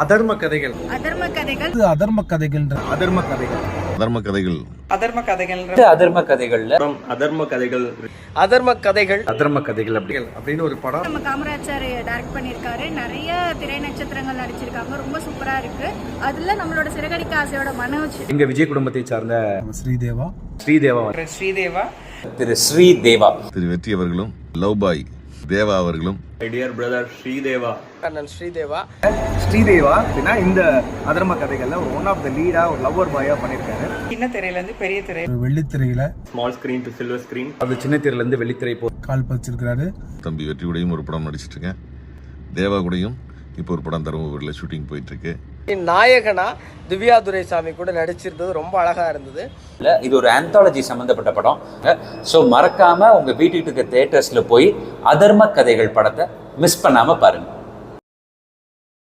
அதர்ம கதைகள். அதர்ம கதைகள். அதர்ம கதைகள். அதர்ம கதைகள். அதர்ம கதைகள். அதர்ம கதைகள். அதர்ம கதைகள்ல அதர்ம கதைகள். அதர்ம கதைகள். அதர்ம கதைகள் அப்படின்னு ஒரு படம் நம்ம காமராஜர் டைரக்ட் பண்ணியிருக்காரு. நிறைய திரை நட்சத்திரங்கள் நடிச்சிருக்காங்க. ரொம்ப சூப்பரா இருக்கு. அதுல நம்மளோட சிறகடிக்க ஆசையோட மனோஜ், எங்க விஜய் குடும்பத்தை சார்ந்த ஸ்ரீதேவா ஸ்ரீதேவா, திரு ஸ்ரீதேவா, திரு வெற்றி அவர்களும் லவ் பாய் தேவா அவர்களும் டியர் பிரதர் ஸ்ரீதேவா. கண்ணன் ஸ்ரீதேவா அப்படின்னா இந்த அதர்ம கதைகள்ல ஒன் ஆஃப் த லீடா ஒரு லவ்வர் பாயா பண்ணிருக்காரு. சின்ன திரையில இருந்து பெரிய திரை, வெள்ளித்திரையில small screen to silver screen, அது சின்ன திரையில இருந்து வெள்ளித்திரை கால் பதிச்சிருக்கிறாரு. தம்பி வெற்றி கூடயும் ஒரு படம் நடிச்சிட்டு இருக்கேன். தேவா கூடயும் இப்போ ஒரு படம் தருமபுரியில் ஷூட்டிங் போயிட்டு இருக்கு. நாயகனா திவ்யா துரைசாமி கூட நடிச்சிருந்தது ரொம்ப அழகா இருந்தது. இது ஒரு ஆந்தாலஜி சம்பந்தப்பட்ட படம். ஸோ மறக்காம உங்க வீட்டுக்கு இருக்க தியேட்டர்ஸ்ல போய் அதர்ம கதைகள் படத்தை மிஸ் பண்ணாம பாருங்க.